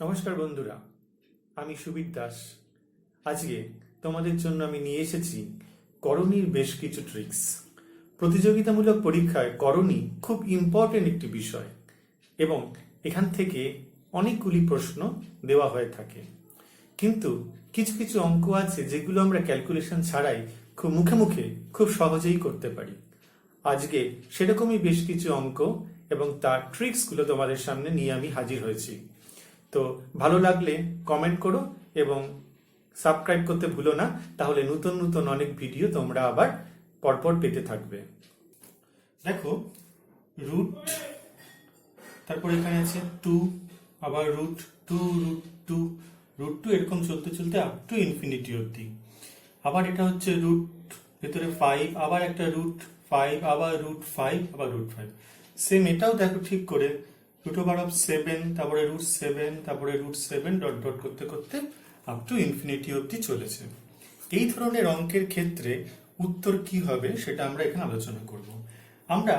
নমস্কার বন্ধুরা, আমি সুবীর দাস। আজকে তোমাদের জন্য আমি নিয়ে এসেছি করণীর বেশ কিছু ট্রিক্স। প্রতিযোগিতামূলক পরীক্ষায় করণী খুব ইম্পর্টেন্ট একটি বিষয় এবং এখান থেকে অনেকগুলি প্রশ্ন দেওয়া হয়ে থাকে। কিন্তু কিছু কিছু অঙ্ক আছে যেগুলো আমরা ক্যালকুলেশন ছাড়াই খুব মুখে মুখে খুব সহজেই করতে পারি। আজকে সেরকমই বেশ কিছু অঙ্ক এবং তার ট্রিক্সগুলো তোমাদের সামনে নিয়ে আমি হাজির হয়েছি। তো ভালো লাগলে কমেন্ট করো এবং সাবস্ক্রাইব করতে ভুলো না, তাহলে নতুন নতুন অনেক ভিডিও তোমরা আবার পরপর পেতে থাকবে। দেখো, রুট, তারপর এখানে আছে 2, আবার রুট 2, রুট টু এরকম চলতে চলতে আপ টু ইনফিনিটি অবধি। আবার এটা হচ্ছে রুট ভেতরে 5, আবার একটা রুট 5, আবার রুট 5, আবার রুট 5। সেম এটাও দেখো ঠিক করে √7, তারপরে √7, তারপরে √7 ডট ডট করতে করতে আপ টু ইনফিনিটি অবধি চলেছে। এই ধরনের অঙ্কের ক্ষেত্রে উত্তর কি হবে সেটা আমরা এখানে আলোচনা করব। আমরা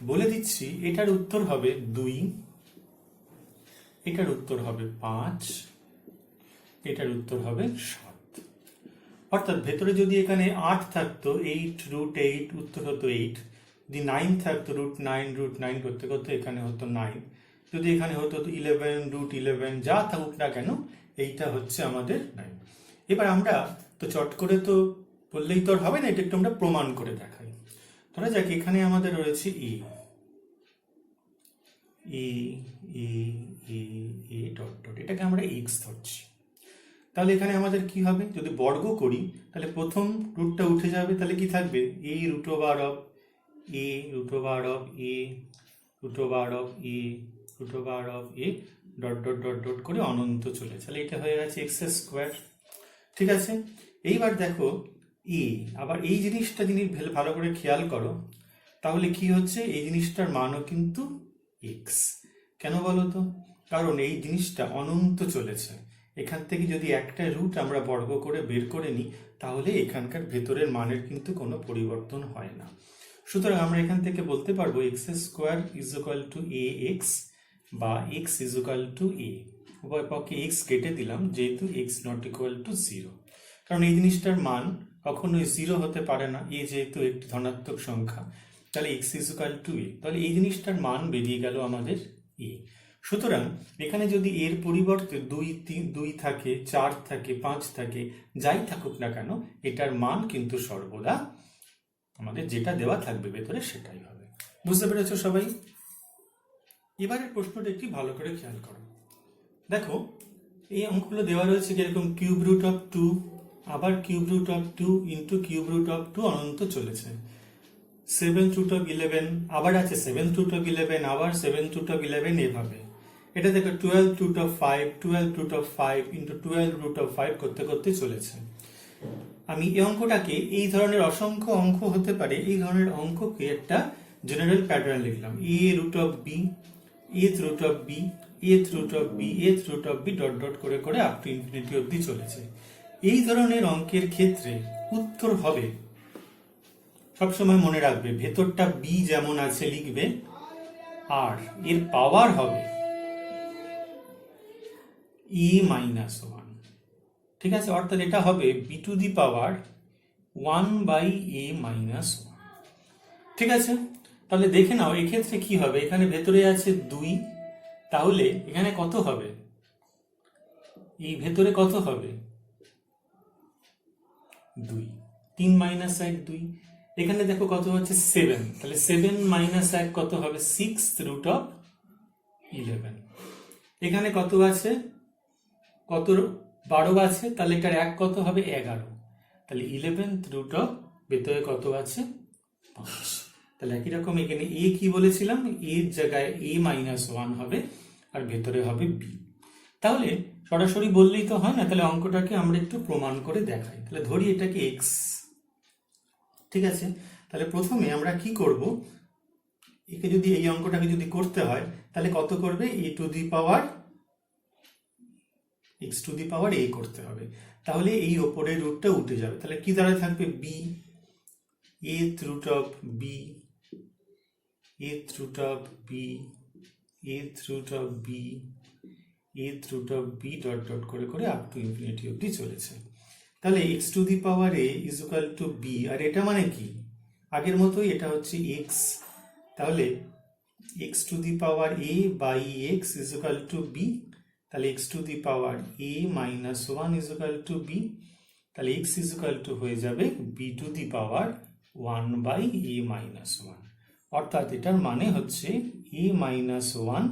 বলে দিচ্ছি এটার উত্তর হবে 2, এটার উত্তর হবে 5, এটার উত্তর হবে 7। অর্থাৎ ভেতরে যদি এখানে 8 থাকতো 8 √8 উত্তর হতো 8, যদি 9 থাকতো √9 করতে করতে এখানে হতো 9, যদি এখানে হতো 11 √11, যা থাকুক না কেন এইটা হচ্ছে আমাদের 9। এবার আমরা তো চট করে তো বললেই তো হবে না, এটা একটু আমরা প্রমাণ করে দেখাই। ধরা যাক এখানে আমাদের রয়েছে এ ডট ডট, এটাকে আমরা এক্স ধরছি। তাহলে এখানে আমাদের কি হবে, যদি বর্গ করি তাহলে প্রথম রুটটা উঠে যাবে, তাহলে কি থাকবে a √(a) dot dot dot dot করে অনন্ত চলে, তাহলে এটা হয়ে গেছে x²। ঠিক আছে, এইবার দেখো আবার এই জিনিসটা ভালো করে খেয়াল করো, তাহলে কি হচ্ছে এই জিনিসটার মানও কিন্তু x। কেন বলো তো? কারণ এই জিনিসটা অনন্ত চলেছে। এখান থেকে যদি একটা রুট আমরা বর্গ করে বের করে নিই তাহলে এখানকার ভেতরের মানের কিন্তু কোনো পরিবর্তন হয় না। সুতরাং আমরা এখান থেকে বলতে পারবো x² = ax বা x = a। উভয় পক্ষে x কেটে দিলাম যেহেতু x ≠ 0, কারণ এই জিনিসটার মান কখনোই 0 হতে পারে না, a যেহেতু একটি ধনাত্মক সংখ্যা, তাহলে x = a। তাহলে এই জিনিসটার মান বেরিয়ে গেল আমাদের a। সুতরাং এখানে যদি এর পরিবর্তে 2 থাকে, 4 থাকে, 5 থাকে, যাই থাকুক না কেন এটার মান কিন্তু সর্বদা আমাদের যেটা দেওয়া থাকবে ভেতরে সেটাই হবে। বুঝতে পেরেছো সবাই? এবারের প্রশ্নটা একটি ভালো করে খেয়াল করো। দেখো, এই অঙ্কগুলো দেওয়া রয়েছে কিরকম, √2, আবার √2 ইন্টু √2 অনন্ত চলেছে, 7√11, আবার আছে 7√11, আবার 7√11, এভাবে। এটা দেখো 12√5 ইন্টু 12√5 করতে করতে চলেছে। আমি এই অঙ্কটাকে, এই ধরনের অসংখ্য অঙ্ক হতে পারে, এই ধরনের অঙ্ককে একটা জেনারেল প্যাটার্ন লিখলাম, a√b, a√b ডট ডট করে করে আপ টু ইনফিনিটি অবধি চলেছে। এই ধরনের অঙ্কের ক্ষেত্রে উত্তর হবে, সবসময় মনে রাখবে ভেতরটা b যেমন আছে লিখবে, আর এর পাওয়ার হবে a-1। ঠিক আছে, অর্থাৎ এটা হবে b⁴1/a-1। ঠিক আছে, তাহলে দেখে নাও এক্ষেত্রে কি হবে, এখানে ভেতরে আছে 2, তাহলে এখানে কত হবে, এই ভেতরে কত হবে 2, 3 - 1 2। এখানে দেখো কত হচ্ছে 7, তাহলে 7 - 1 কত হবে 6√11। এখানে কত আছে, কত 12 আছে, তাহলে এটার 1 কত হবে 11, তাহলে 11th ভেতরে কত আছে 5। তাহলে একই রকম এখানে a কি বলেছিলাম, এর জায়গায় a-1 হবে আর ভেতরে হবে b। তাহলে সরাসরি বললেই তো হয় না, তাহলে অঙ্কটাকে আমরা একটু প্রমাণ করে দেখাই। তাহলে ধরি এটাকে x। ঠিক আছে, তাহলে প্রথমে আমরা কি করব, একে যদি এই অঙ্কটাকে যদি করতে হয় তাহলে কত করবে, x⁴a করতে হবে। তাহলে এই ওপরের রুটটা উঠে যাবে, তাহলে কি দাঁড়ায় থাকবে b, a√b eth root of b dot dot করে করে আপ টু ইনফিনিটি অব্দি চলেছে। তাহলে x to the power a is equal to b, আর এটা মানে কি আগের মতোই, এটা হচ্ছে এক্স। তাহলে x to the power a by x is equal to b. তাহলে x to the power a minus one is equal to b. তাহলে এক্স ইজ ইকুয়াল টু হয়ে যাবে b to the power one by a minus one, অর্থাৎ এটার মানে হচ্ছে a minus one.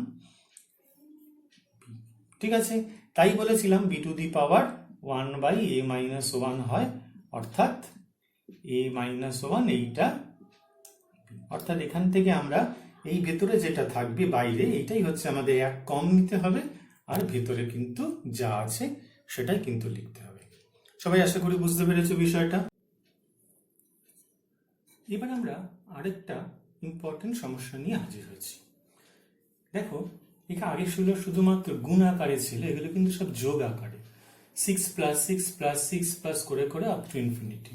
ঠিক আছে, তাই বলেছিলাম b to the power one by a minus one হয়, অর্থাৎ এ মাইনাস ওয়ান এইটা। অর্থাৎ এখান থেকে আমরা এই ভেতরে যেটা থাকবে বাইরে, এইটাই হচ্ছে আমাদের এক কম নিতে হবে, আর ভেতরে কিন্তু যা আছে সেটাই কিন্তু লিখতে হবে। সবাই আশা করি বুঝতে পেরেছো বিষয়টা। এবার আমরা আরেকটা ইম্পর্টেন্ট সমস্যা নিয়ে হাজির হয়েছি। দেখো, এখানে আগে ছিল শুধুমাত্র গুণ আকারে ছিল, এগুলো কিন্তু সব যোগ আকারে। 6 প্লাস 6 প্লাস 6 প্লাস করে করে up to infinity,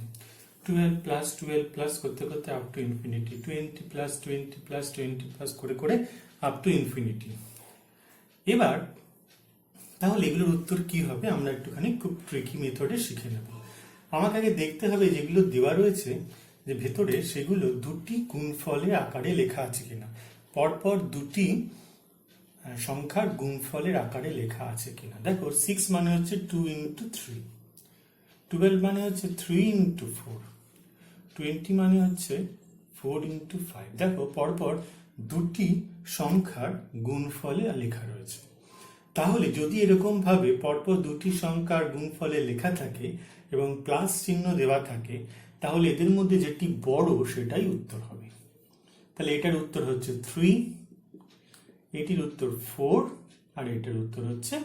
12 plus 12 plus করতে করতে up to infinity, 20 plus 20 plus 20 plus করে করে আপ টু ইনফিনিটি। এবার তাহলে এগুলোর উত্তর কি হবে আমরা একটুখানি খুব ট্রিকি মেথডে শিখে নেব। আমাকে আগে দেখতে হবে যেগুলো দেওয়া রয়েছে যে ভেতরে, সেগুলো দুটি গুণফলের আকারে লেখা আছে কিনা, পরপর দুটি সংখ্যার গুণফলের আকারে লেখা আছে কিনা। দেখো, 6 মানে হচ্ছে 2 ইন্টু 3, 12 মানে হচ্ছে 3 ইন্টু 4, 20 মানে হচ্ছে 4 ইন্টু 5। দেখো, পরপর দুটি সংখ্যার গুণফলে লেখা রয়েছে। তাহলে যদি এরকম ভাবে পরপর দুটি সংখ্যার গুণফলে লেখা থাকে এবং প্লাস চিহ্ন দেওয়া থাকে, তাহলে এদের মধ্যে যেটি বড় সেটাই উত্তর হবে। তাহলে এটার উত্তর হচ্ছে 3, এটির উত্তর 4, আর এটার উত্তর হচ্ছে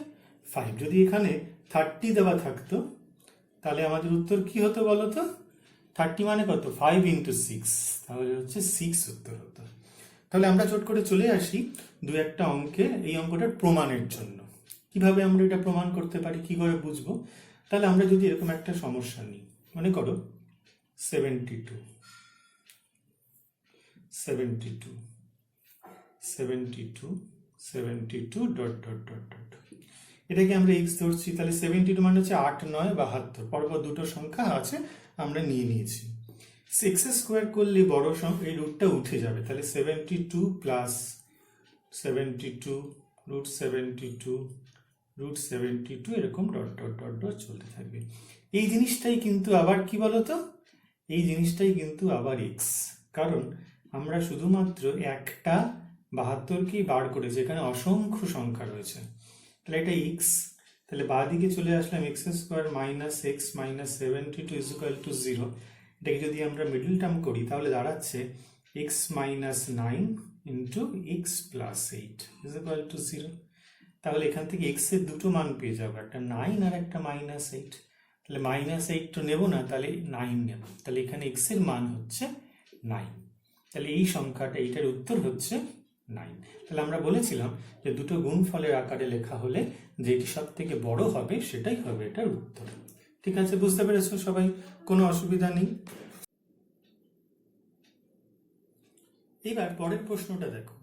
5। যদি এখানে 30 দেওয়া থাকতো তাহলে আমাদের উত্তর কি হতো বলতো? 30 মানে কত? 5 ইন্টু 6, তাহলে হচ্ছে 6 উত্তর হতো। তাহলে আমরা চট করে চলে আসি দু একটা অঙ্কে, এই অঙ্কটার প্রমাণের জন্য। কিভাবে আমরা এটা প্রমাণ করতে পারি, কি করে বুঝবো? তাহলে আমরা যদি এরকম একটা সমস্যা নিই, মনে করো 72 72 72 72 ডট ডট ডট ডট, এটাকে আমরা এক্স ধরছি। তাহলে 72 মানে হচ্ছে 8 9 72, পরপর দুটো সংখ্যা আছে আমরা নিয়ে নিয়েছি। এক্স স্কোয়ার করলে বড় সংখ্যা এই রুটটা উঠে যাবে, তাহলে 72 প্লাস 72 রুট 72 রুট 72 এরকম ডট ডট ডট ডট চলতে থাকবে। এই জিনিসটাই কিন্তু আবার কি বলতো, এই জিনিসটাই কিন্তু আবার এক্স, কারণ আমরা শুধুমাত্র একটা 72কেই বার করেছি, এখানে অসংখ্য সংখ্যা রয়েছে। তাহলে এটা এক্স, তাহলে বাঁ দিকে চলে আসলাম, x square minus x minus 72 is equal to 0। এটাকে যদি আমরা মিডল টার্ম করি তাহলে দাঁড়াচ্ছে x minus 9 into x plus 8 is equal to 0। তাহলে এখান থেকে এক্স এর দুটো মান পেয়ে যাবো, একটা 9 আর একটা মাইনাস 8। তাহলে মাইনাস 8 তো নেবো না, তাহলে 9 নেব। তাহলে এখানে এক্স এর মান হচ্ছে 9। তাহলে এই সংখ্যাটা, এইটার উত্তর হচ্ছে 9। তাহলে আমরা বলেছিলাম যে দুটো গুণফলের আকারে লেখা হলে যেটি সব থেকে বড় হবে সেটাই হবে এটার উত্তর। ঠিক আছে, বুঝতে পেরেছো সবাই? কোনো অসুবিধা নেই। এবার পরের প্রশ্নটা দেখো,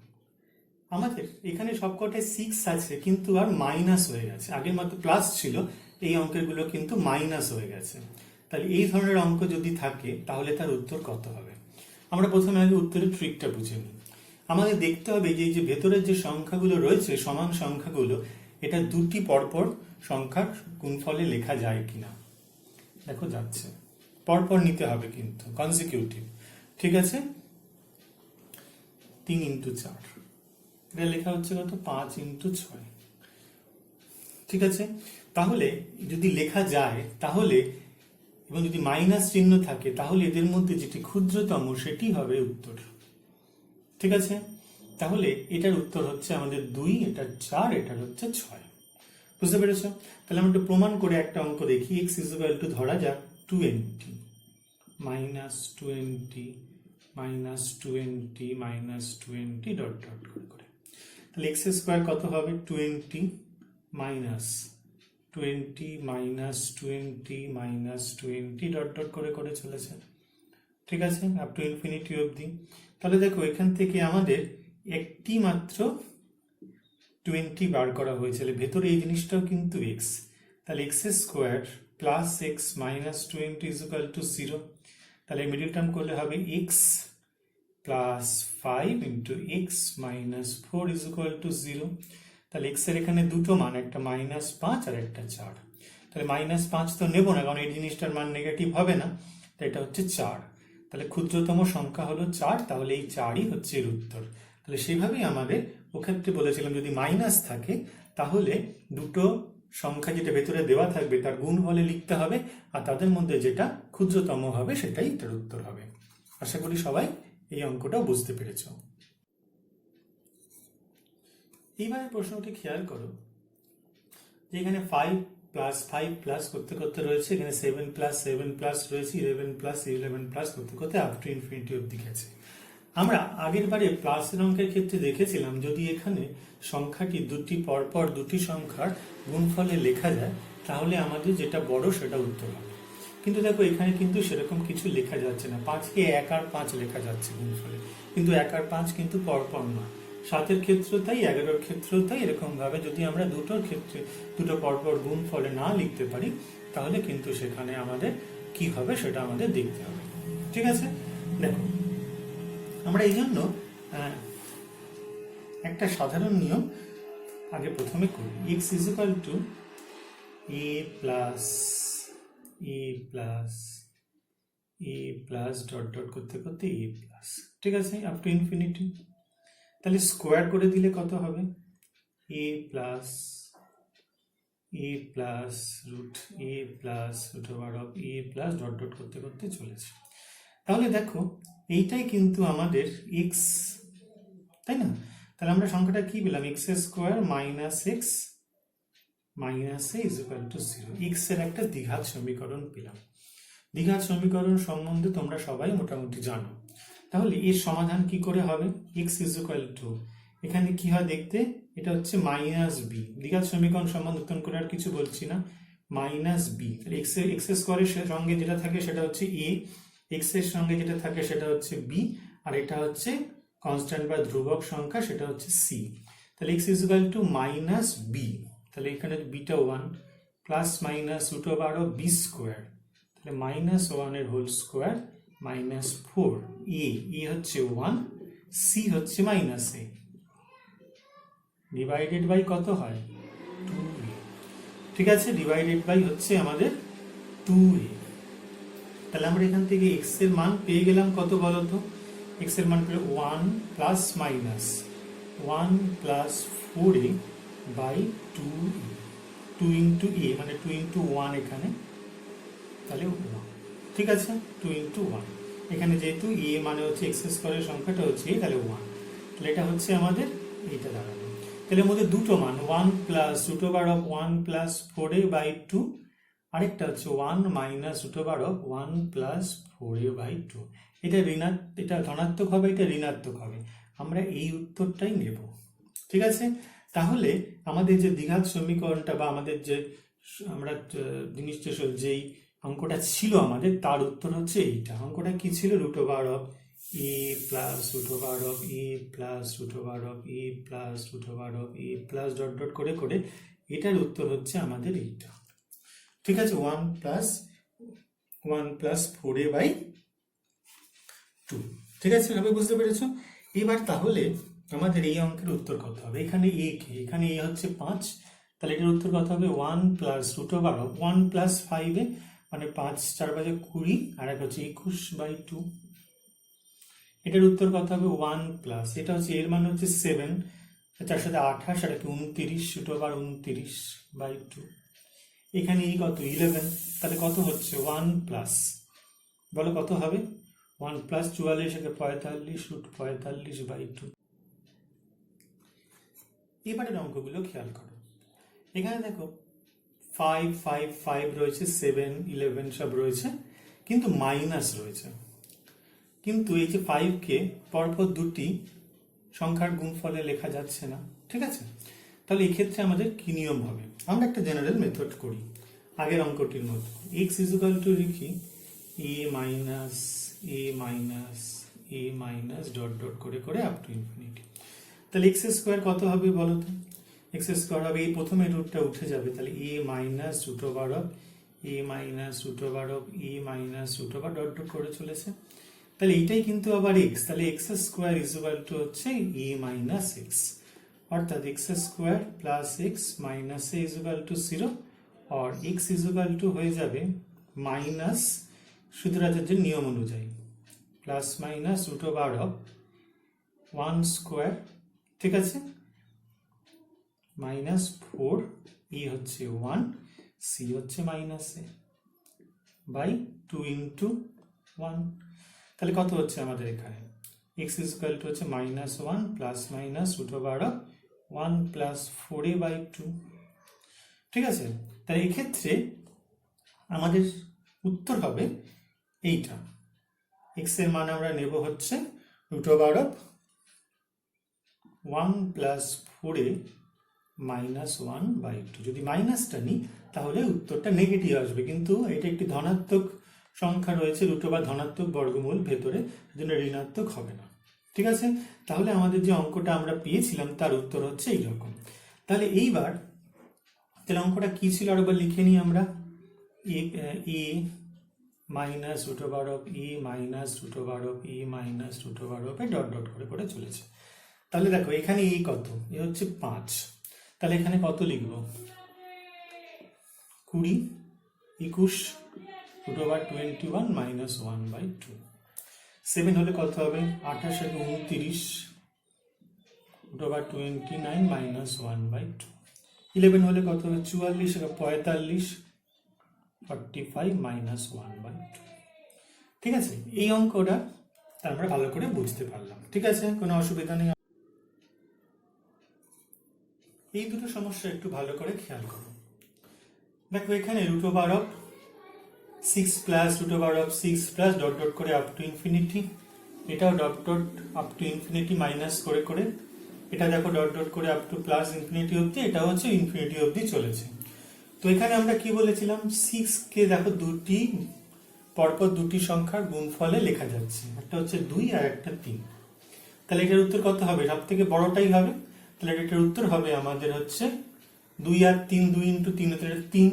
আমাদের এখানে সবকটায় 6 আছে কিন্তু আর মাইনাস হয়ে গেছে, আগের মতো প্লাস ছিল, এই অঙ্কেরগুলো কিন্তু মাইনাস হয়ে গেছে। তাহলে এই ধরনের অঙ্ক যদি থাকে তাহলে তার উত্তর কত হবে? আমরা প্রথমে আগে উত্তরের ট্রিকটা বুঝে নিই। আমাদের দেখতে হবে যে এই যে ভেতরের যে সংখ্যাগুলো রয়েছে, সমান সংখ্যাগুলো, এটা দুটি পরপর সংখ্যার গুণফলে লেখা যায় কিনা। দেখো যাচ্ছে, পরপর নিতে হবে কিন্তু কনসিকিউটিভ। ঠিক আছে, 3 ইন্টু 4, এটা লেখা হচ্ছে কত? 5 ইন্টু 6। ঠিক আছে, তাহলে যদি লেখা যায় তাহলে, এবং যদি মাইনাস চিহ্ন থাকে, তাহলে এদের মধ্যে যেটি ক্ষুদ্রতম সেটি হবে উত্তর। ঠিক আছে, তাহলে এটার উত্তর হচ্ছে আমাদের 2, এটার 4, এটার হচ্ছে 6। বুঝতে পেরেছ? তাহলে আমরা একটু প্রমাণ করে একটা অঙ্ক দেখি। এক্স ইজ ইকুয়াল টু ধরা যাক 20 minus 20 minus 20 minus 20 dot dot করে। তাহলে এক্স স্কোয়ার কত হবে? 20 minus 20 minus 20 minus 20 dot dot করে করে চলেছে। ঠিক আছে, আপ টু ইনফিনিটি অবধি। তাহলে দেখো, এখান থেকে আমাদের একটি মাত্র 20 বার করা হয়েছে, ভেতরে এই জিনিসটাও কিন্তু x, তাহলে x square plus x minus 20 is equal to 0। তাহলে মিডিল টার্ম করলে হবে x plus 5 into x minus 4 is equal to 0। তাহলে x এর এখানে দুটো মান, একটা -5 আর একটা 4। তাহলে -5 তো নেব না, কারণ এই জিনিসটার মান নেগেটিভ হবে না, তাই এটা হচ্ছে 4। তাহলে ক্ষুদ্রতম সংখ্যা হলো 4, তাহলে এই 4ই হচ্ছে এর উত্তর। তাহলে সেইভাবেই আমাদের ওক্ষেত্রে বলেছিলাম যদি মাইনাস থাকে তাহলে দুটো সংখ্যা যেটা ভেতরে দেওয়া থাকবে তার গুণফলে লিখতে হবে, আর তাদের মধ্যে যেটা ক্ষুদ্রতম হবে সেটাই তার উত্তর হবে। আশা করি সবাই এই অঙ্কটা বুঝতে পেরেছ। এইবারে প্রশ্নটি খেয়াল করো যে এখানে 5 প্লাস 5 প্লাস করতে করতে রয়েছে, এখানে 7 প্লাস 7 প্লাস রয়েছে, 11 প্লাস 11 প্লাস করতে করতে আপ টু ইনফিনিটি অবধি গেছে। আমরা আগের বারে প্লাসের অঙ্কের ক্ষেত্রে দেখেছিলাম যদি এখানে সংখ্যাটি দুটি পরপর দুটি সংখ্যার গুণফলে লেখা যায় তাহলে আমাদের যেটা বড় সেটা উত্তর হবে। কিন্তু দেখো এখানে কিন্তু সেরকম কিছু লেখা যাচ্ছে না, 5কে 1 আর 5 লেখা যাচ্ছে গুণফলে, কিন্তু 1 আর 5 কিন্তু পরপর নয়। 7-এর ক্ষেত্রেও তাই, 11-এর ক্ষেত্রেও তাই। এরকম ভাবে যদি আমরা দুটোর ক্ষেত্রে দুটো পরপর গুণফলে না লিখতে পারি তাহলে কিন্তু সেখানে আমাদের কি হবে সেটা আমাদের দেখতে হবে। ঠিক আছে, দেখো আমরা এই জন্য একটা সাধারণ নিয়ম আগে প্রথমে করি। x is equal to a plus a plus a plus dot dot করতে করতে a প্লাস, ঠিক আছে, আপ টু ইনফিনিটি। তাহলে স্কোয়ার করে দিলে কত হবে? a plus root a plus root over of a plus dot dot করতে করতে চলেছে। তাহলে দেখো এইটাই কিন্তু আমাদের x, তাই না? তাহলে আমরা সংখ্যাটা কি পেলাম? x square minus x minus a is equal to 0। x এর একটা দ্বিঘাত সমীকরণ পেলাম। দ্বিঘাত সমীকরণ সম্বন্ধে তোমরা সবাই মোটামুটি জানো। তাহলে এর সমাধান কি করে হবে? x ইজ ইকুয়াল টু, এখানে কি হয় দেখতে, এটা হচ্ছে মাইনাস বি। দ্বিঘাত সমীকরণ সম্বন্ধে নতুন করে আর কিছু বলছি না, মাইনাস বি। তাহলে এক্স স্কোয়ারের সঙ্গে যেটা থাকে সেটা হচ্ছে a, এক্স এর সঙ্গে যেটা থাকে সেটা হচ্ছে বি, আর এটা হচ্ছে কনস্ট্যান্ট বা ধ্রুবক সংখ্যা, সেটা হচ্ছে সি। তাহলে x is equal to minus b, তাহলে এখানে beta 1 plus minus root over of b square, তাহলে মাইনাস 1 এর হোল স্কোয়ার মাইনাস 4। এ হচ্ছে 1, সি হচ্ছে মাইনাস এ, ডিভাইডেড বাই কত হয়? 2a। ঠিক আছে, ডিভাইডেড বাই হচ্ছে আমাদের 2a। তাহলে আমরা এখান থেকে x এর মান পেয়ে গেলাম কত বলতো? x এর মান পেলে 1 plus minus 1 plus 4a by 2a, 2 into a মানে 2 ইন্টু 1 এখানে, তাহলে 1। ঠিক আছে, 2 ইন্টু 1 এখানে যেহেতু a মানে হচ্ছে x স্কোয়ারের সংখ্যাটা হচ্ছে a, তাহলে 1। তাহলে এটা হচ্ছে আমাদের এইটা দাঁড়ালো। তাহলে মধ্যে দুটো মান 1 plus root over of 1 plus 4a by 2, আরেকটা হচ্ছে 1 minus root over of 1 plus 4a by 2। এটা ধনাত্মক হবে, এটা ঋণাত্মক হবে, আমরা এই উত্তরটাই নেব। ঠিক আছে, তাহলে আমাদের যে দ্বিঘাত সমীকরণটা বা আমাদের যে আমরা জিনিসটা যেই অঙ্কটা ছিল আমাদের, তার উত্তর হচ্ছে এইটা। অঙ্কটা কি ছিল? Root over of a plus root over of a plus root over of a plus root over of a plus dot dot করে করে এটার উত্তর হচ্ছে আমাদের এইটা। ঠিক আছে, 1 প্লাস 4a বাই 2। ঠিক আছে, এভাবে বুঝতে পেরেছো? এবার তাহলে আমাদের এই অঙ্কের উত্তর কত হবে? এখানে এখানে a হচ্ছে 5, তাহলে এটার উত্তর কত হবে? 1 plus root over of 1 plus 5a মানে 5 4 বাজে 20, আর এক হচ্ছে 21 বাই 2। এটার উত্তর কত হবে? 1 প্লাস, এটা হচ্ছে এর মান হচ্ছে 7, 4 সাথে 28 আর 29 রুট ওভার 29 বাই 2। এখানে এই কত? 11, তাহলে কত হচ্ছে? 1 প্লাস, বলো কত হবে? 1 প্লাস 44 থেকে 45 রুট 45 বাই 2। এবারের অঙ্কগুলো খেয়াল করো। এখানে দেখো 5 5 5 রয়েছে, 7 11 সব রয়েছে, কিন্তু মাইনাস রয়েছে। কিন্তু এই যে 5কে পরপর দুটি সংখ্যার গুণফলে লেখা যাচ্ছে না। ঠিক আছে, তাহলে এই ক্ষেত্রে আমাদের কি নিয়ম হবে? আমরা একটা জেনারেল মেথড করি আগের অঙ্কটির মতো। x ইজ ইকুয়াল টু লিখি a মাইনাস ডট ডট করে করে আপ টু ইনফিনিটি। তাহলে x স্কোয়ার কত হবে বলো তো? এক্স স্কোয়ার হবে, এই প্রথমে রুটটা উঠে যাবে, তাহলে a minus root over of a minus root over of a minus root over dot dot করে চলেছে। তাহলে এইটাই কিন্তু আবার এক্স, তাহলে x square is equal to হচ্ছে এ মাইনাস এক্স, অর্থাৎ x square plus x minus a is equal to 0 আর এক্স ইজ ইকুয়াল টু হয়ে যাবে মাইনাস সূত্রাচার্যের নিয়ম অনুযায়ী plus minus root over of 1 square, ঠিক আছে, মাইনাস 4 ই হচ্ছে 1 সি হচ্ছে মাইনাস এ বাই 2 ইন্টু 1। তাহলে কত হচ্ছে আমাদের এখানে এক্স ইজ ইকুয়াল টু হচ্ছে minus 1 plus minus root over of 1 plus 4a by 2, ঠিক আছে। তাহলে এক্ষেত্রে আমাদের উত্তর হবে এইটা, এক্স এর মান আমরা নেব হচ্ছে root over of 1 plus 4a minus 1 by 2। যদি মাইনাসটা নিই তাহলে উত্তরটা নেগেটিভ আসবে, কিন্তু এটা একটি ধনাত্মক সংখ্যা রয়েছে, রুট ওভার ধনাত্মক বর্গমূল ভেতরে, জন্য ঋণাত্মক হবে না, ঠিক আছে। তাহলে আমাদের যে অঙ্কটা আমরা পেয়েছিলাম তার উত্তর হচ্ছে এইরকম। তাহলে এইবার তাহলে অঙ্কটা কি ছিল আরেকবার লিখে নিই আমরা, a minus root over of a minus root over of a minus root over of a dot dot করে করে চলেছে। তাহলে দেখো এখানে এ কত, এ হচ্ছে 5, তাহলে এখানে কত লিখব 20 21 রুট ওভার 21 মাইনাস 1 বাই 2। 7 হলে কত হবে 28 থেকে 29 রুট ওভার 29 মাইনাস 1 বাই 2। 11 হলে কত হবে 44 থেকে 45 45 মাইনাস 1 বাই 2, ঠিক আছে। এই অঙ্কটা আমরা ভালো করে বুঝতে পারলাম, ঠিক আছে, কোনো অসুবিধা নেই। এই দুটো সমস্যা একটু ভালো করে খেয়াল করো। দেখো এখানে root over of 6 plus root over of 6 plus dot dot করে আপ টু ইনফিনিটি, এটাও dot dot up to infinity minus করে করে, এটা দেখো ডট ডট করে আপ টু প্লাস ইনফিনিটি অবধি, এটা হচ্ছে ইনফিনিটি অবধি চলেছে। তো এখানে আমরা কি বলেছিলাম 6 কে দেখো দুটি পরপর দুটি সংখ্যার গুণফলে লেখা যাচ্ছে, একটা হচ্ছে 2 আর একটা 3। তাহলে এটার উত্তর কত হবে, সব থেকে বড়টাই হবে, তাহলে এটার উত্তর হবে আমাদের হচ্ছে 2 আর 3, 2 ইন্টু 3 হচ্ছে 3।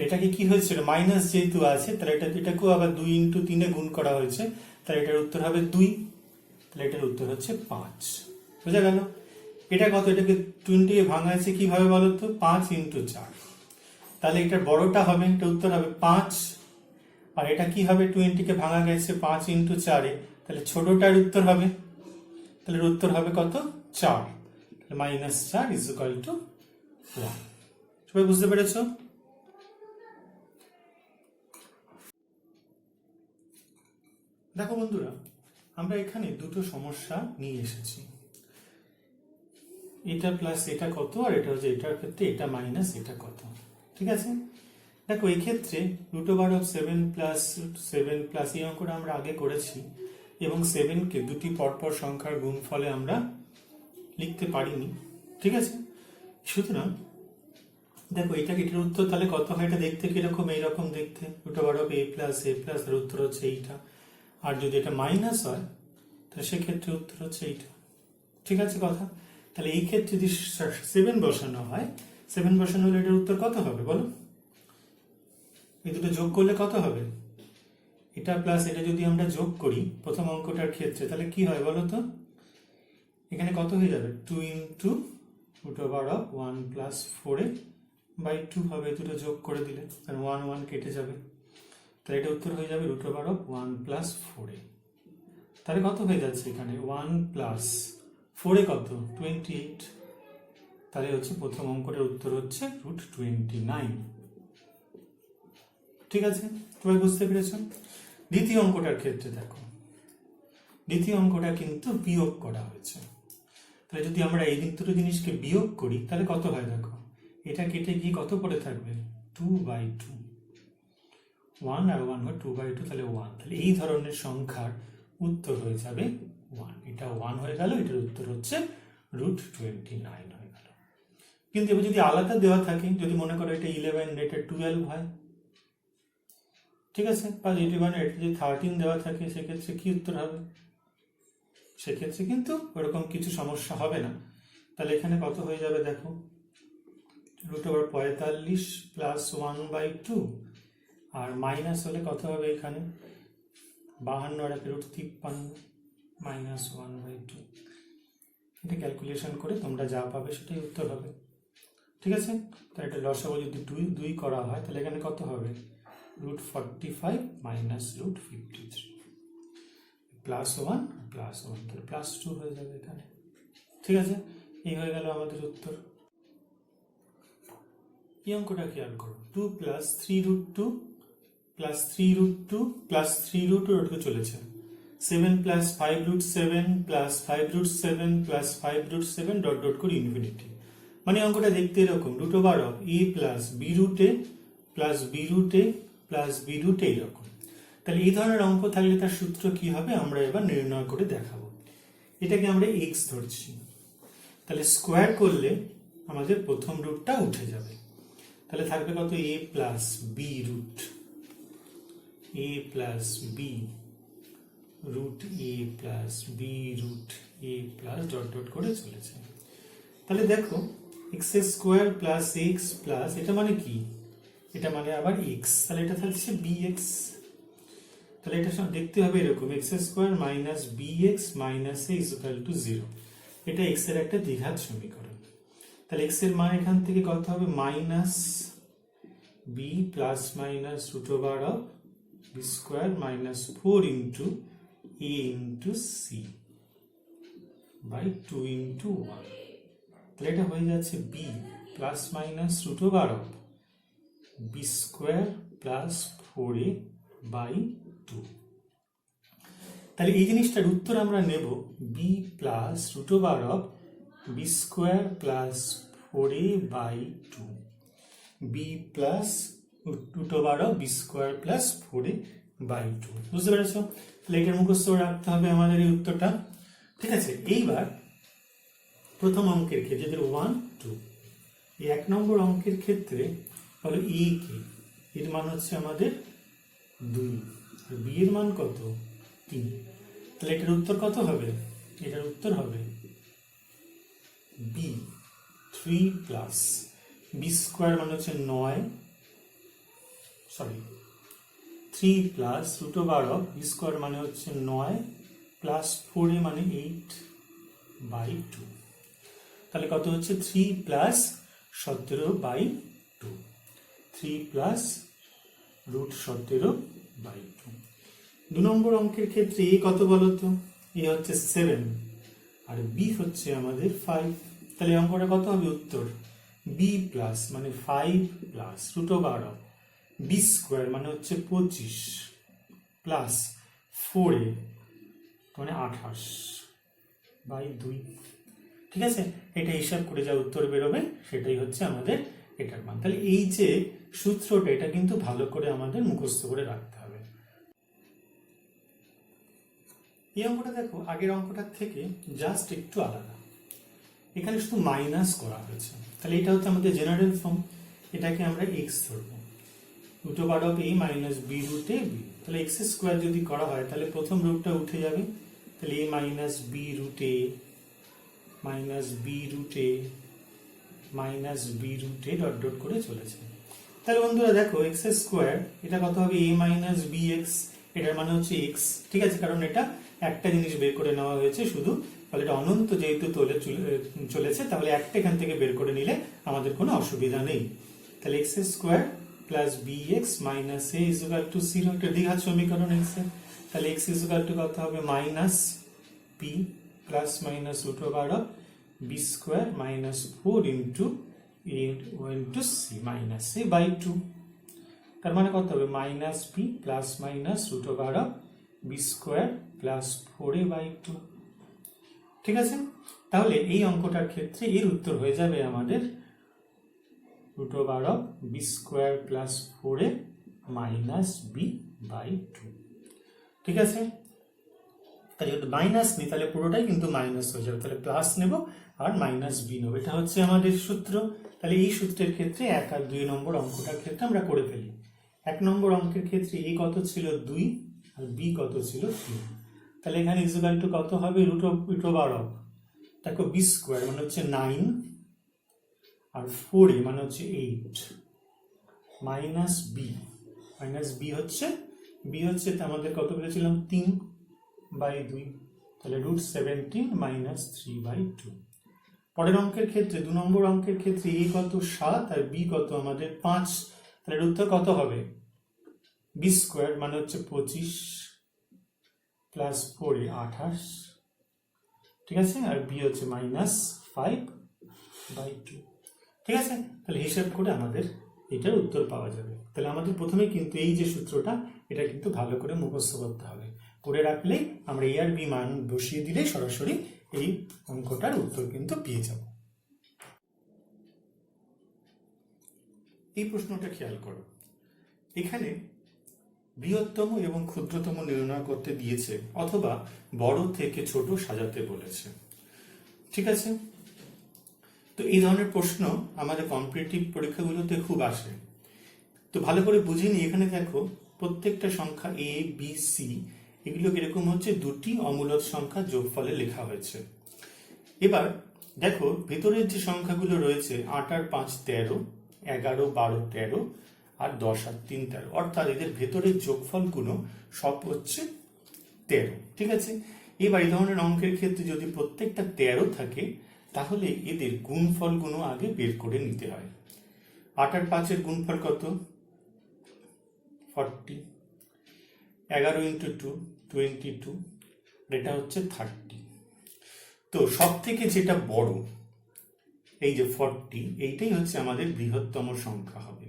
এটাকে কি হয়েছে মাইনাস যেহেতু আছে, তাহলে এটাকেও আবার 2 ইন্টু 3 এ গুণ করা হয়েছে, তাহলে এটার উত্তর হবে 2, তাহলে এটার উত্তর হচ্ছে 5। বুঝা গেল? এটা কত, এটাকে 20 এ ভাঙা আছে কিভাবে বলো তো, 5 ইন্টু 4, তাহলে এটার বড়টা হবে, এটা উত্তর হবে 5, আর এটা কি হবে 20 কে ভাঙা গেছে 5 ইন্টু 4 এ, তাহলে ছোটটার উত্তর হবে, তাহলে উত্তর হবে কত 4, মাইনাস 4 ইজ ইকুয়াল টু 1। সবাই বুঝতে পেরেছো? দেখো বন্ধুরা, আমরা এখানে দুটো সমস্যা নিয়ে এসেছি, এটা প্লাস এটা কত, আর এটা হচ্ছে এটার ক্ষেত্রে এটা মাইনাস এটা কত, ঠিক আছে। দেখো এই ক্ষেত্রে রুট ওভার অফ 7 প্লাস এই অঙ্কটা আমরা আগে করেছি, এবং 7 কে দুটি পরপর সংখ্যার গুণফলে আমরা লিখতে পারিনি, ঠিক আছে। সুতরাং দেখো এটার উত্তর তাহলে কত হয়, এটা দেখতে কিরকম, এইরকম দেখতে, root over of a plus এর উত্তর হচ্ছে এইটা, আর যদি এটা মাইনাস হয় তাহলে সেক্ষেত্রে উত্তর হচ্ছে এইটা, ঠিক আছে কথা। তাহলে এই ক্ষেত্রে যদি 7 বসানো হয়, 7 বসানো হলে এটার উত্তর কত হবে বলো, এই দুটো যোগ করলে কত হবে, এটা প্লাস এটা যদি আমরা যোগ করি প্রথম অঙ্কটার ক্ষেত্রে, তাহলে কি হয় বলো তো, এখানে কত হয়ে যাবে 2 into root over of 1 plus 4a by 2 হবে, দুটো যোগ করে দিলে, কারণ 1 1 কেটে যাবে, তাহলে এটা উত্তর হয়ে যাবে root over of 1 plus 4a। তাহলে কত হয়ে যাচ্ছে এখানে 1 প্লাস 4a কত 28, তাহলে হচ্ছে প্রথম অঙ্কটার উত্তর হচ্ছে রুট 29, ঠিক আছে। সবাই বুঝতে পেরেছ? দ্বিতীয় অঙ্কটার ক্ষেত্রে দেখো, দ্বিতীয় অঙ্কটা কিন্তু বিয়োগ করা হয়েছে, তাহলে যদি আমরা এই দুটো জিনিসকে বিয়োগ করি তাহলে কত হয় দেখো, এটা কেটে গিয়ে কত পড়ে থাকবে 2/2, 1 আর 1 হয় 2/2, তাহলে 1, তাহলে এই ধরনের সংখ্যার উত্তর হয়ে যাবে 1, এটা 1 হয়ে গেল, এটার উত্তর হচ্ছে রুট 29 হয়ে গেল। কিন্তু এবার যদি আলাদা দেওয়া থাকে, যদি মনে করো এটা 11 এটা 12 হয়, ঠিক আছে, বা এটা যদি 13 দেওয়া থাকে, সেক্ষেত্রে কি উত্তর হবে, সেক্ষেত্রে কিন্তু ওরকম কিছু সমস্যা হবে না। তাহলে এখানে কত হয়ে যাবে দেখো, রুট ওভার 45 প্লাস 1/2, আর মাইনাস হলে কত হবে এখানে 52 আর 1 √ 53 মাইনাস 1/2। এটা ক্যালকুলেশন করে তোমরা যা পাবে সেটাই উত্তর হবে। ঠিক আছে, তাহলে এটা লসাগু যদি 2 করা হয় তাহলে এখানে কত হবে √45 মাইনাস √53 প্লাস 1 প্লাস 1, তাহলে প্লাস 2 হয়ে যাবে এখানে। ঠিক আছে, এই হয়ে গেল আমাদের উত্তর। এই অঙ্কটা খেয়াল করো, 2 প্লাস 3√2 প্লাস 3√2 প্লাস 3√2 চলেছে, 7 plus 5√7 plus 5√7 plus 5√7 dot dot করে ইনফিনিটি। মানে অঙ্কটা দেখতে এরকম, root over of a plus b root a plus b root a plus b root a, এরকম। তাহলে এই ধরনের অঙ্ক থাকলে তার সূত্র কি হবে আমরা এবার নির্ণয় করে দেখাবো। এটাকে আমরা x ধরছি, তাহলে স্কোয়ার করলে আমাদের প্রথম রুটটা উঠে যাবে, তাহলে থাকবে কত a plus b root, a plus b root a plus b root a plus dot dot করে চলেছে। তাহলে দেখো x square plus x plus, এটা মানে কি, এটা মানে আবার এক্স, তাহলে এটা থাকছে বি এক্স। তাহলে এটা দেখতে হবে এরকম, x square minus b x minus a equal to 0। এটা এক্স এর একটা দ্বিঘাত সমীকরণ। তাহলে এক্স এর মান এখান থেকে কত হবে minus b plus minus root over of b square minus 4 into a into c by 2 into 1। তাহলে এটা হয়ে যাচ্ছে b plus minus root over of b square plus 4a by 2। তাহলে এই জিনিসটার উত্তর আমরা নেব b plus root over of b square plus 4a by 2, b plus root over of b square plus 4a by 2। বুঝতে পেরেছো? তাহলে এটার মুখস্থ রাখতে হবে আমাদের এই উত্তরটা। ঠিক আছে, এইবার প্রথম অঙ্কের ক্ষেত্রে যদি 1 2, এই 1 নম্বর অঙ্কের ক্ষেত্রে হলো এ কে, এর মান হচ্ছে আমাদের 2 আর বি এর মান কত 3। তাহলে এটার উত্তর কত হবে, এটার উত্তর হবে বি 3 প্লাস বি স্কোয়ার মানে হচ্ছে 3 plus root over of b square মানে হচ্ছে 9 প্লাস 4a মানে 8 বাই 2। তাহলে কত হচ্ছে 3 plus 17 by 2, 3 plus root 17 by 2। 2 number অঙ্কের ক্ষেত্রে এ কত বলতো, এ হচ্ছে 7 আর বি হচ্ছে আমাদের 5। তাহলে অঙ্কটা কত হবে উত্তর বি প্লাস মানে 5 plus root over of b square মানে হচ্ছে 25 প্লাস 4a মানে 28 বাই 2। ঠিক আছে, এটা হিসাব করে যা উত্তর বেরোবে সেটাই হচ্ছে আমাদের এটার মান। তাহলে এই যে সূত্রটা এটা কিন্তু ভালো করে আমাদের মুখস্থ করে রাখতে হবে। এই অঙ্কটা দেখো আগের অঙ্কটার থেকে জাস্ট একটু আলাদা, এখানে শুধু মাইনাস করা হয়েছে। তাহলে এটা হচ্ছে আমাদের জেনারেল ফর্ম, এটাকে আমরা এক্স ধরবো, root over of a minus b root a b. তাহলে এক্স স্কোয়ার যদি করা হয় তাহলে প্রথম রুটটা উঠে যাবে, তাহলে a minus b root a minus b root a minus b root a dot dot করে চলেছে। তাহলে বন্ধুরা দেখো এক্স স্কোয়ার এটা কত হবে এ মাইনাস বি এক্স, এটার মানে হচ্ছে এক্স। ঠিক আছে, কারণ এটা একটা জিনিস বের করে নেওয়া হয়েছে শুধু, তাহলে এটা অনন্ত যেহেতু চলেছে তাহলে একটা এখান থেকে বের করে নিলে আমাদের কোনো অসুবিধা নেই। তাহলে x square plus b x minus a equal to 0, একটা দ্বিঘাত সমীকরণ এক্স এর। তাহলে এক্স ইকুয়াল টু কত হবে minus b plus minus root over of b square minus 4 into a into c minus a by 2। তার মানে কত হবে minus b plus minus root over of b square plus 4a by 2। ঠিক আছে, তাহলে এই অঙ্কটার ক্ষেত্রে এর উত্তর হয়ে যাবে আমাদের root over of b square plus 4a minus b by 2। ঠিক আছে, তাহলে যদি মাইনাস নিই তাহলে পুরোটাই কিন্তু মাইনাস হয়ে যাবে, তাহলে প্লাস নেব আর মাইনাস বি নেব, এটা হচ্ছে আমাদের সূত্র। তাহলে এই সূত্রের ক্ষেত্রে 1 আর 2 নম্বর অঙ্কটার ক্ষেত্রে আমরা করে ফেলি। 1 নম্বর অঙ্কের ক্ষেত্রে এ কত ছিল 2 আর বি কত ছিল 3। তাহলে এখানে ইকুয়াল টু কত হবে রুট ওভার অফ দেখো বি স্কোয়ার মানে হচ্ছে 9 আর 4a মানে হচ্ছে 8 মাইনাস বি হচ্ছে আমাদের কত বলেছিলাম 3/2, তাহলে √17 মাইনাস 3/2। পরের অঙ্কের ক্ষেত্রে 2 নম্বর অঙ্কের ক্ষেত্রে a কত 7 আর b কত আমাদের 5, তাহলে উত্তর কত হবে বি স্কোয়ার মানে হচ্ছে 25 প্লাস 4a 28, ঠিক আছে, আর বি হচ্ছে -5/2, ঠিক আছে। তাহলে হিসাব করে আমাদের এটার উত্তর পাওয়া যাবে। তাহলে আমাদের প্রথমে কিন্তু এই যে সূত্রটা এটা কিন্তু ভালো করে মুখস্থ করতে হবে, করে রাখলে আমরা এ আর বি মান বসিয়ে দিলে সরাসরি এই অঙ্কটার উত্তর কিন্তু পেয়ে যাব। এই প্রশ্নটা খেয়াল করো, এখানে বৃহত্তম এবং ক্ষুদ্রতম নির্ণয় করতে দিয়েছে অথবা বড় থেকে ছোট সাজাতে বলেছে, ঠিক আছে। তো এই ধরনের প্রশ্ন আমাদের কম্পিটিটিভ পরীক্ষাগুলোতে খুব আসে। তো ভালো করে বুঝে নি, এখানে দেখো প্রত্যেকটা সংখ্যা a b c এগুলো কিরকম হচ্ছে দুটি অমূলদ সংখ্যা যোগফলে লেখা হয়েছে। এবার দেখো ভেতরের যে সংখ্যাগুলো রয়েছে 8 আর 5 13, 11 12 13 আর 10 আর 3 13, অর্থাৎ এদের ভেতরের যোগফলগুলো সব হচ্ছে 13, ঠিক আছে। এবার এই ধরনের অঙ্কের ক্ষেত্রে যদি প্রত্যেকটা 13 থাকে তাহলে এদের গুণফলগুলো আগে বের করে নিতে হয়। 8 আর 5 এর গুণফল কত 40, 11 × 2 22, এটা হচ্ছে 30। তো সব থেকে যেটা বড় এই যে 40 এইটাই হচ্ছে আমাদের বৃহত্তম সংখ্যা হবে,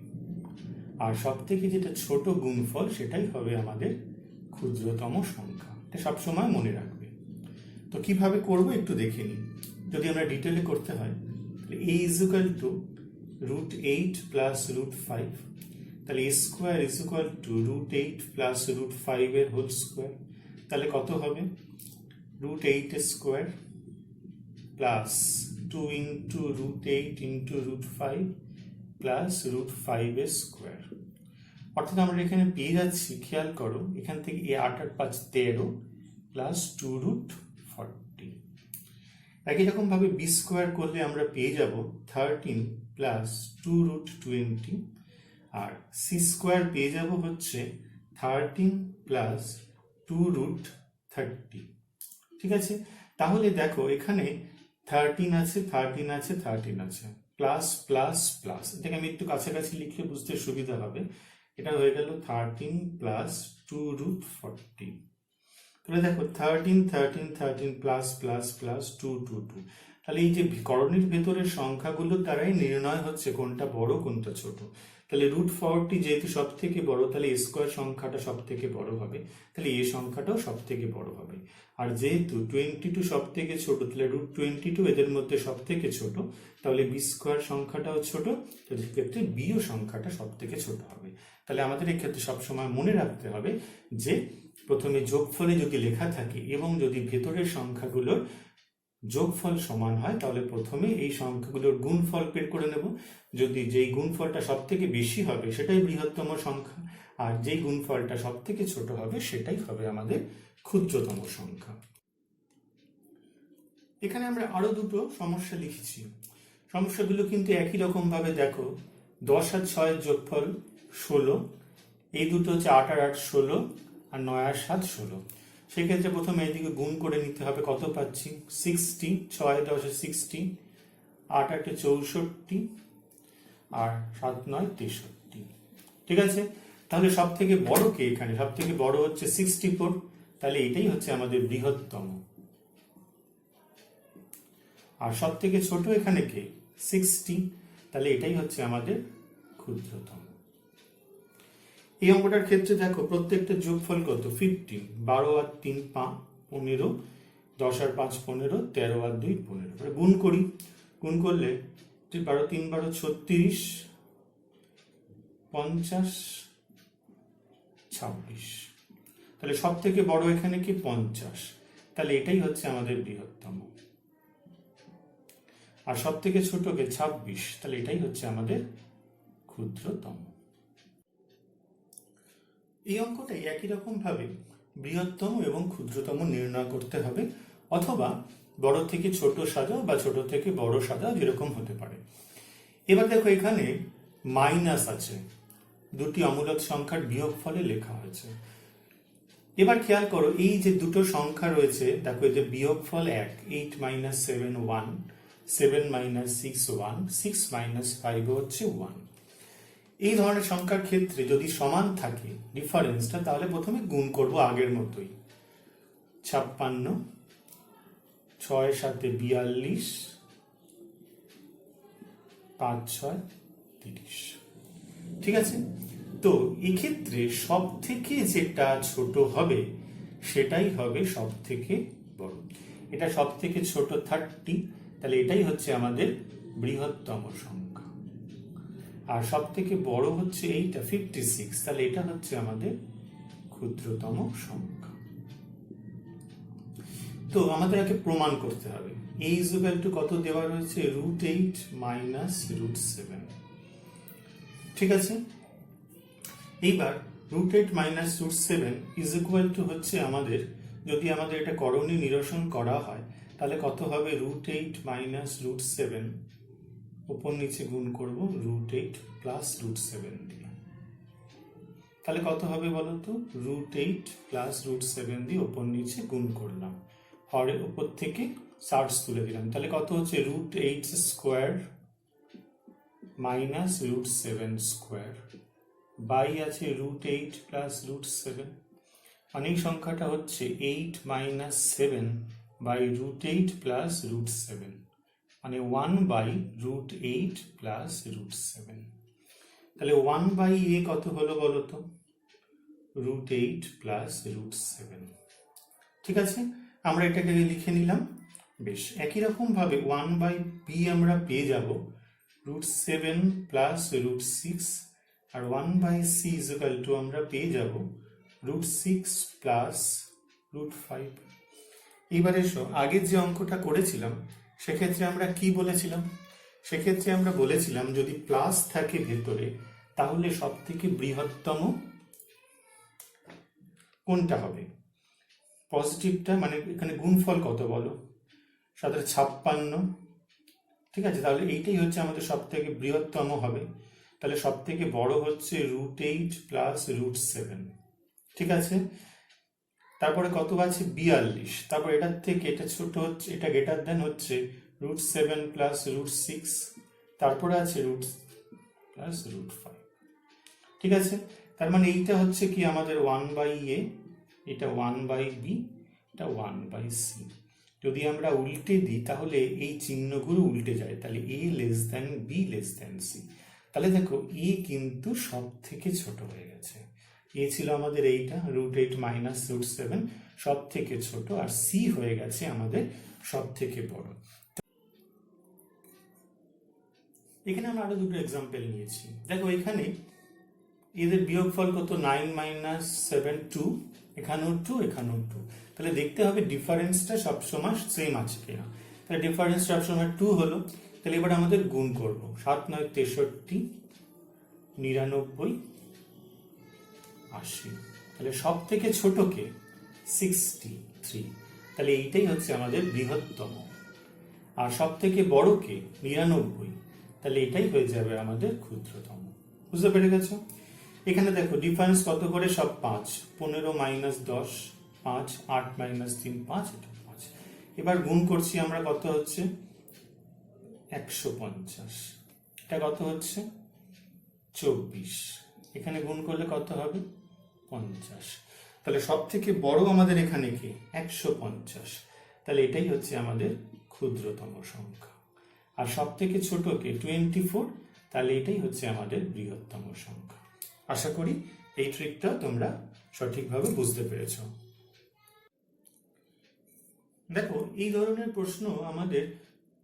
আর সব থেকে যেটা ছোট গুণফল সেটাই হবে আমাদের ক্ষুদ্রতম সংখ্যা। এটা সবসময় মনে রাখবে। তো কিভাবে করব একটু দেখে নিই। যদি আমরা ডিটেলে করতে হয় তাহলে a = √8 প্লাস √5, তাহলে a স্কোয়ার = √8 প্লাস √5 এর হোল স্কোয়ার, তাহলে কত হবে √8 স্কোয়ার প্লাস 2 × √8 × √5 প্লাস √5 স্কোয়ার। অর্থাৎ আমরা এখানে পেয়ে যাচ্ছি, খেয়াল করো এখান থেকে 8 আর 5 13 প্লাস 2√40। একই রকম ভাবে বি স্কোয়ার করলে আমরা পেয়ে যাব 13 প্লাস 2√20, আর সি স্কোয়ার পেয়ে যাব হচ্ছে 13 প্লাস 2√30, ঠিক আছে। তাহলে দেখো এখানে 13 আছে, 13 আছে, 13 আছে, প্লাস প্লাস প্লাস, এটাকে আমি একটু কাছাকাছি লিখলে বুঝতে সুবিধা হবে। এটা হয়ে গেল 13 প্লাস 2√40। তাহলে দেখো 13 13 13 প্লাস প্লাস প্লাস 2 2 2, তাহলে এই যে করণীর ভেতরের সংখ্যাগুলো দ্বারাই নির্ণয় হচ্ছে কোনটা বড় কোনটা ছোট। তাহলে √40 যেহেতু সব থেকে বড়, তাহলে a স্কোয়ার সংখ্যাটা সব থেকে বড় হবে, তাহলে a সংখ্যাটাও সব থেকে বড় হবে। আর যেহেতু 22 সব থেকে ছোট, তাহলে √22 এদের মধ্যে সব থেকে ছোট, তাহলে বি স্কোয়ার সংখ্যাটাও ছোট, তাহলে সেক্ষেত্রে বিও সংখ্যাটা সব থেকে ছোট হবে। তাহলে আমাদের এক্ষেত্রে সবসময় মনে রাখতে হবে যে প্রথমে যোগফলে যদি লেখা থাকে এবং যদি ভেতরের সংখ্যাগুলোর যোগফল সমান হয় তাহলে প্রথমে এই সংখ্যাগুলোর গুণফল বের করে নেব। যদি যেই গুণফলটা সব থেকে বেশি হবে সেটাই বৃহত্তম সংখ্যা, আর যেই গুণফলটা সব থেকে ছোট হবে সেটাই হবে আমাদের ক্ষুদ্রতম সংখ্যা। এখানে আমরা আরো দুটো সমস্যা লিখেছি। সমস্যাগুলো কিন্তু একই রকম ভাবে দেখো 10 আর 6 এর যোগফল 16, এই দুটো হচ্ছে 8 আর 8 16, আর 9 আর 7 16। সেক্ষেত্রে প্রথমে এদিকে গুণ করে নিতে হবে, কত পাচ্ছি 60, 6 10 60, 8 8 64, আর 7 9 63, ঠিক আছে। তাহলে সব থেকে বড় কে? এখানে সব থেকে বড় হচ্ছে 64, তাহলে এটাই হচ্ছে আমাদের বৃহত্তম। আর সব থেকে ছোট এখানে কে? 60, তাহলে এটাই হচ্ছে আমাদের ক্ষুদ্রতম। এই অঙ্কটার ক্ষেত্রে দেখো প্রত্যেকটা যোগফল কত 15, 12 আর 3 15, 10 আর 5 15, 13 আর 2 15। গুণ করি, গুণ করলে 12 3 12 36, 50 26, তাহলে সব থেকে বড় এখানে কি 50, তাহলে এটাই হচ্ছে আমাদের বৃহত্তম। আর সব থেকে ছোট কে 26, তাহলে এটাই হচ্ছে আমাদের ক্ষুদ্রতম। এই অঙ্কটাই একই রকম ভাবে বৃহত্তম এবং ক্ষুদ্রতম নির্ণয় করতে হবে, অথবা বড় থেকে ছোট সাজাও বা ছোট থেকে বড় সাজাও, যেরকম হতে পারে। এবার দেখো এখানে মাইনাস আছে, দুটি অমূলক সংখ্যার বিয়োগফলে লেখা হয়েছে। এবার খেয়াল করো, এই যে দুটো সংখ্যা রয়েছে, দেখো এই যে বিয়োগফল 1, 8 - 7 1, 7 - 6 1, 6 - 5 হচ্ছে 1। এই ধরনের সংখ্যার ক্ষেত্রে যদি সমান থাকে ডিফারেন্সটা, তাহলে প্রথমে গুণ করব আগের মতোই। 56, 6 - 7 42, 5 - 6 30। ঠিক আছে, তো এক্ষেত্রে সব থেকে যেটা ছোট হবে সেটাই হবে সব থেকে বড়। এটা সব থেকে ছোট 30, তাহলে এটাই হচ্ছে আমাদের বৃহত্তম সংখ্যা। আর সব থেকে বড় হচ্ছে এইটা 56, তাহলে এটা হচ্ছে আমাদের ক্ষুদ্রতম সংখ্যা। তো আমাদের আগে প্রমাণ করতে হবে। a = কত দেওয়া রয়েছে? √8 - √7। ঠিক আছে, এইবার √8 - √7 হচ্ছে আমাদের, যদি আমাদের এটা করণী নিরসন করা হয় তাহলে কত হবে? √8 - √7 উপর নিচে গুণ করব √8 + √7 দিয়ে। তাহলে কত হবে বলো তো? √8 + √7 দিয়ে উপর নিচে গুণ করলাম, হরের উপর থেকে সার্চ তুলে দিলাম। তাহলে কত হচ্ছে? √8 স্কোয়ার - √7 স্কোয়ার বাই আছে √8 + √7। মানে এই সংখ্যাটা হচ্ছে 8 - 7 বাই √8 + √7, মানে 1/√8 + √7। তাহলে 1/a কত হলো বলো তো? √8 + √7। ঠিক আছে, আমরা এটাকে লিখে নিলাম। বেশ, একই রকম ভাবে 1/b আমরা পেয়ে যাব √7 + √6, আর 1/c আমরা পেয়ে যাব √6 + √5। এবার এসো, আগের যে অঙ্কটা করেছিলাম সেক্ষেত্রে আমরা কি বলেছিলাম? সেক্ষেত্রে আমরা বলেছিলাম যদি প্লাস থাকে ভেতরে তাহলে সব থেকে বৃহত্তম কোনটা হবে? পজিটিভটা, মানে এখানে গুণফল কত বলো? 56। ঠিক আছে, তাহলে এইটাই হচ্ছে আমাদের সব থেকে বৃহত্তম হবে। তাহলে সব থেকে বড় হচ্ছে √8 + √7। ঠিক আছে, তারপরে কত আছে? 42। তারপর এটার থেকে এটা ছোট হচ্ছে, এটা গ্রেটার দেন হচ্ছে √7 + √6। তারপরে আছে √+ √5। ঠিক আছে, তার মানে এইটা হচ্ছে কি আমাদের 1/a, এটা 1/b, এটা 1/c। যদি আমরা উল্টে দিই তাহলে এই চিহ্নগুলো উল্টে যায়, তাহলে a < b < c। তাহলে দেখো a কিন্তু সব থেকে ছোট হয়ে গেছে। a ছিল আমাদের এইটা √8 - √7, সব থেকে ছোট, আর c হয়ে গেছে আমাদের সব থেকে বড়। এখানে আমরা আরো দুটো এক্সাম্পল নিয়েছি। দেখো এখানে এদের বিয়োগফল কত? 9 - 7 2, এখানেও 2, এখানেও 2। তাহলে দেখতে হবে ডিফারেন্সটা সবসময় সেম আছে কিনা। তাহলে ডিফারেন্স সবসময় 2 হলো। তাহলে এবার আমাদের গুণ করব। 7 - 9 63, 99 80। তাহলে সব থেকে ছোট কে? 63। তাহলে এইটাই হচ্ছে আমাদের বৃহত্তম। আর সব থেকে বড় কে? 99। তাহলে এটাই হয়ে যাবে আমাদের ক্ষুদ্রতম। বুঝতে পেরে গেছো? এখানে দেখো ডিফারেন্স কত করে? সব 5। 15 - 10 5, 8 - 3 5, এটা 5। এবার গুণ করছি আমরা, কত হচ্ছে? 150। এটা কত হচ্ছে? 24। এখানে গুণ করলে কত হবে? 50। তাহলে সব থেকে বড় আমাদের এখানে কি? 150। তাহলে এটাই হচ্ছে আমাদের ক্ষুদ্রতম সংখ্যা। আর সব থেকে ছোট কে? 24। তাহলে এটাই হচ্ছে আমাদের বৃহত্তম সংখ্যা। আশা করি এই ট্রিকটা তোমরা সঠিকভাবে বুঝতে পেরেছ। দেখো এই ধরনের প্রশ্ন আমাদের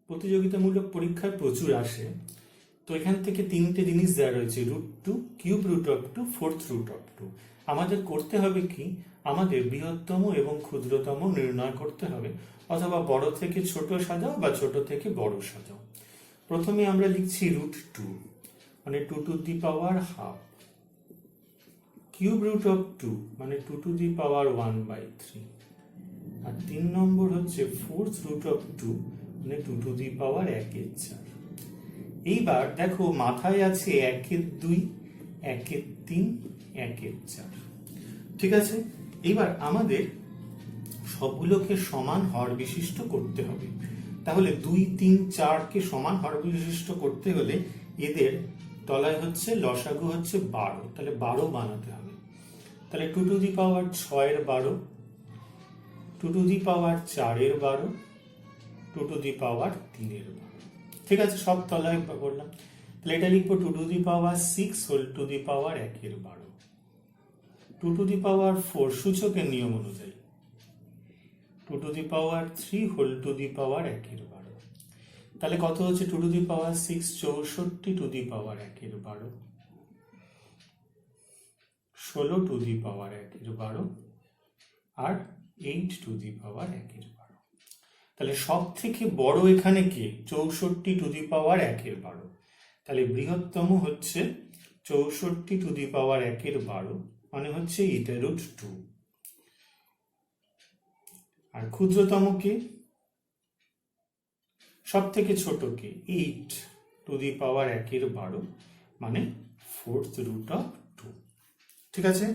প্রতিযোগিতামূলক পরীক্ষায় প্রচুর আসে। তো এখান থেকে তিনটে জিনিস দেওয়া রয়েছে, √2, কিউব √2, ফোর্থ √2। আমাদের করতে হবে কি? আমাদের বৃহত্তম এবং ক্ষুদ্রতম নির্ণয় করতে হবে, অথবা বড় থেকে ছোট সাজাও বা ছোট থেকে বড় সাজাও। প্রথমে আমরা লিখছি √2, মানে 2^½ কিউব √2 মানে 2^1/3, আর 3 নম্বর হচ্ছে 4th root of 2 মানে 2 to the power 1 এর 4। এইবার দেখো মাথায় আছে 1 এর 2, 1 এর 3, 1 এর 4। ঠিক আছে, এইবার আমাদের সবগুলোকে সমান হর বিশিষ্ট করতে হবে। তাহলে 2, 3, 4 কে সমান হর বিশিষ্ট করতে হলে এদের তলায় হচ্ছে লসাগু হচ্ছে 12, তাহলে 12 বানাতে হবে। তাহলে 2 to the power 6 এর 12, 2 to the power 4 এর 12, 2 to the power 3 এর 12। ঠিক আছে, সব তলায় বললাম। তাহলে এটা লিখবো 2 to the power 6 whole to the power 1 এর 12, 2 to the power 4 সূচকের নিয়ম অনুযায়ী 2 to the power 3 whole to the power 1 এর 12। তাহলে কত হচ্ছে 2 to the power 6 64 to the power 1 এর 12, 16 to the power 1 এর 12 আর 8 to the power 1 এর 12। তাহলে সব থেকে বড় এখানে কে? 64 to the power 1 এর 12। তাহলে বৃহত্তম হচ্ছে 64 to the power 1 এর 12, মানে হচ্ছে এটা √2। আর ক্ষুদ্রতম কে? সব থেকে ছোট কে? 8 to the power 1 এর 12, মানে 4th root of 2। ঠিক আছে,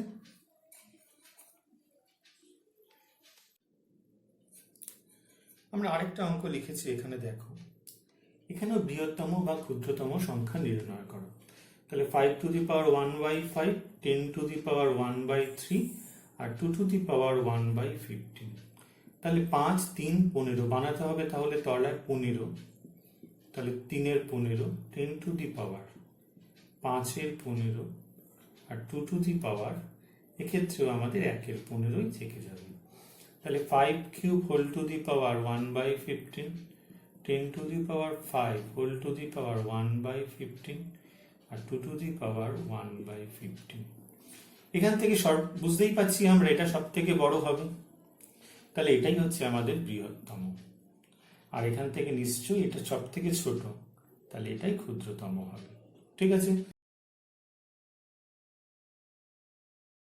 আমরা আরেকটা অঙ্ক লিখেছি এখানে, দেখো এখানেও বৃহত্তম বা ক্ষুদ্রতম সংখ্যা নির্ণয় করো। তাহলে 5 to the power 1/5, 10 to the power 1/3 R 2 to the power 1/15। তাহলে 5, 3, 15 বানাতে হবে। তাহলে তলায় 15, তাহলে 3 এর 15, 10 to the power 5 এর 15 আর 2 to the power, এক্ষেত্রেও আমাদের 1 এর 15ই থেকে যাবে। তাহলে 5 cube whole to the power 1/15, 10 to the power 5 whole to the power 1/15 R 2 to the power 1/15। এখান থেকে বুঝতেই পাচ্ছি আমরা এটা সব থেকে বড় হবে, তাহলে এটাই হচ্ছে আমাদের বৃহত্তম। আর এখান থেকে নিশ্চয়ই এটা সব থেকে ছোট, তাহলে এটাই ক্ষুদ্রতম হবে। ঠিক আছে।